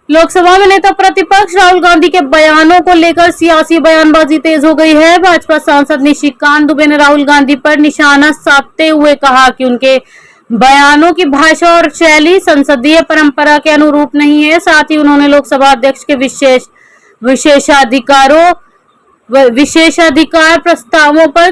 लोकसभा में नेता प्रतिपक्ष राहुल गांधी के बयानों को लेकर सियासी बयानबाजी तेज हो गई है। भाजपा सांसद निशिकांत दुबे ने राहुल गांधी पर निशाना साधते हुए कहा कि उनके बयानों की भाषा और शैली संसदीय परंपरा के अनुरूप नहीं है। साथ ही उन्होंने लोकसभा अध्यक्ष के विशेषाधिकार प्रस्तावों पर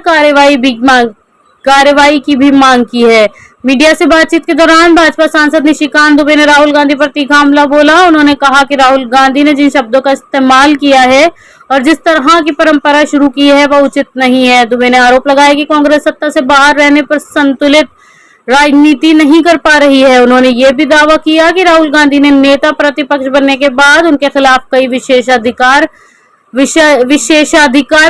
कार्रवाई की भी मांग की है। मीडिया से बातचीत के दौरान भाजपा सांसद निशिकांत दुबे ने राहुल गांधी पर तीखा हमला बोला। उन्होंने कहा कि राहुल गांधी ने जिन शब्दों का इस्तेमाल किया है और जिस तरह की परंपरा शुरू की है वह उचित नहीं है। दुबे ने आरोप लगाया कि कांग्रेस सत्ता से बाहर रहने पर संतुलित राजनीति नहीं कर पा रही है। उन्होंने ये भी दावा किया कि राहुल गांधी ने नेता प्रतिपक्ष बनने के बाद उनके खिलाफ कई विशेषाधिकार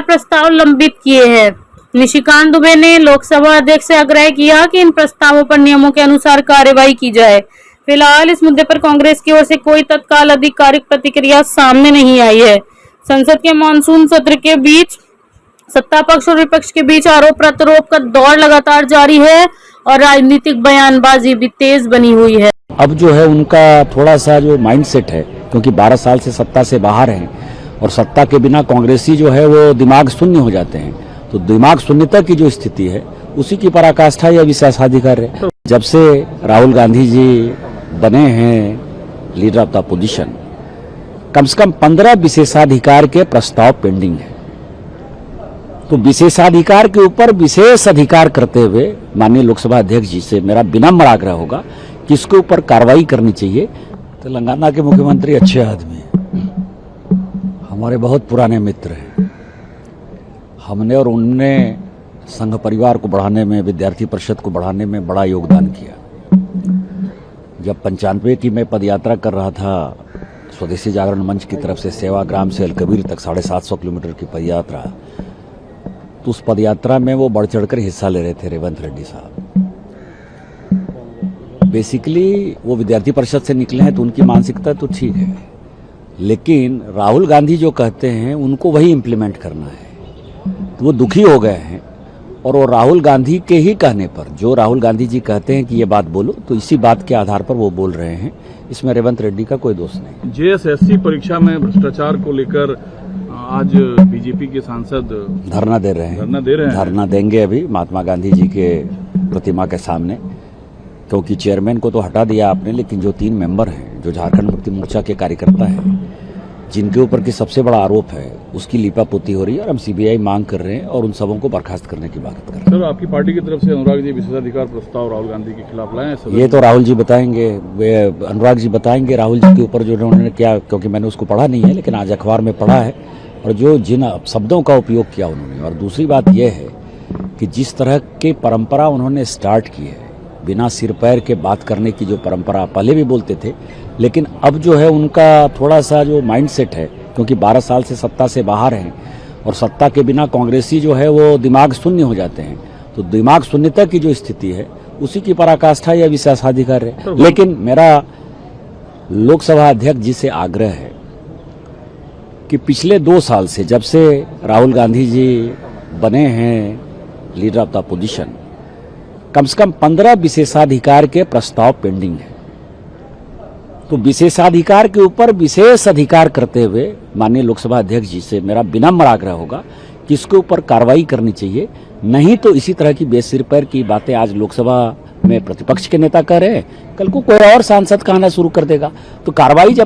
प्रस्ताव लंबित किए हैं। निशिकांत दुबे ने लोकसभा अध्यक्ष से आग्रह किया कि इन प्रस्तावों पर नियमों के अनुसार कार्रवाई की जाए। फिलहाल इस मुद्दे पर कांग्रेस की ओर से कोई तत्काल आधिकारिक प्रतिक्रिया सामने नहीं आई है। संसद के मानसून सत्र के बीच सत्ता पक्ष और विपक्ष के बीच आरोप प्रत्यारोप का दौर लगातार जारी है और राजनीतिक बयानबाजी भी तेज बनी हुई है। अब जो है उनका थोड़ा सा जो माइंडसेट है, क्योंकि 12 साल से सत्ता से बाहर हैं और सत्ता के बिना कांग्रेसी जो है वो दिमाग शून्य हो जाते हैं, तो दिमाग शून्यता की जो स्थिति है उसी की पराकाष्ठा या विशेषाधिकार है। जब से राहुल गांधी जी बने हैं लीडर ऑफ द अपोजिशन, कम से कम 15 विशेषाधिकार के प्रस्ताव पेंडिंग है। तो विशेषाधिकार के ऊपर विशेष अधिकार करते हुए माननीय लोकसभा अध्यक्ष जी से मेरा विनम्र आग्रह होगा कि इसके ऊपर कार्रवाई करनी चाहिए। तेलंगाना के मुख्यमंत्री अच्छे आदमी हैं, हमारे बहुत पुराने मित्र हैं। हमने और उनने संघ परिवार को बढ़ाने में, विद्यार्थी परिषद को बढ़ाने में बड़ा योगदान किया। जब 95 की मैं पदयात्रा कर रहा था स्वदेशी जागरण मंच की तरफ से सेवाग्राम से अलकबीर तक 750 किलोमीटर की पदयात्रा, तो उस पदयात्रा में वो बढ़ चढ़कर हिस्सा ले रहे थे रेवंत रेड्डी साहब। बेसिकली वो विद्यार्थी परिषद से निकले हैं तो उनकी मानसिकता तो ठीक है, लेकिन राहुल गांधी जो कहते हैं उनको वही इम्प्लीमेंट करना है। तो वो दुखी हो गए हैं और वो राहुल गांधी के ही कहने पर, जो राहुल गांधी जी कहते हैं कि ये बात बोलो, तो इसी बात के आधार पर वो बोल रहे हैं। इसमें रेवंत रेड्डी का कोई दोष नहीं। जेएसएससी परीक्षा में भ्रष्टाचार को लेकर आज बीजेपी के सांसद धरना दे रहे हैं। धरना देंगे अभी महात्मा गांधी जी के प्रतिमा के सामने, क्योंकि चेयरमैन को तो हटा दिया आपने, लेकिन जो 3 मेंबर हैं जो झारखंड मुक्ति मोर्चा के कार्यकर्ता हैं, जिनके ऊपर की सबसे बड़ा आरोप है, उसकी लीपापोती हो रही है और हम सीबीआई मांग कर रहे हैं और उन सबों को बर्खास्त करने की बात कर रहे हैं। सर, आपकी पार्टी की तरफ से अनुराग जी विशेषाधिकार प्रस्ताव राहुल गांधी के खिलाफ लाए हैं? ये तो राहुल जी बताएंगे, वे अनुराग जी बताएंगे राहुल जी के ऊपर जो उन्होंने क्या, क्योंकि मैंने उसको पढ़ा नहीं है, लेकिन आज अखबार में पढ़ा है और जो जिन शब्दों का उपयोग किया उन्होंने। और दूसरी बात यह है कि जिस तरह की परंपरा उन्होंने स्टार्ट की है, बिना सिर पैर के बात करने की जो परंपरा पहले भी बोलते थे, लेकिन अब जो है उनका थोड़ा सा जो माइंडसेट है, क्योंकि 12 साल से सत्ता से बाहर हैं और सत्ता के बिना कांग्रेसी जो है वो दिमाग शून्य हो जाते हैं, तो दिमाग शून्यता की जो स्थिति है उसी की पराकाष्ठा या विशेषाधिकार है। लेकिन मेरा लोकसभा अध्यक्ष जी से आग्रह है कि पिछले 2 साल से, जब से राहुल गांधी जी बने हैं लीडर ऑफ द अपोजिशन, कम से कम 15 विशेषाधिकार के प्रस्ताव पेंडिंग है। तो विशेषाधिकार के ऊपर विशेष अधिकार करते हुए माननीय लोकसभा अध्यक्ष जी से मेरा विनम्र आग्रह होगा कि इसके ऊपर कार्रवाई करनी चाहिए। नहीं तो इसी तरह की बेसिर पैर की बातें आज लोकसभा में प्रतिपक्ष के नेता कह रहे हैं, कल को कोई और सांसद कहना शुरू कर देगा। तो कार्रवाई जब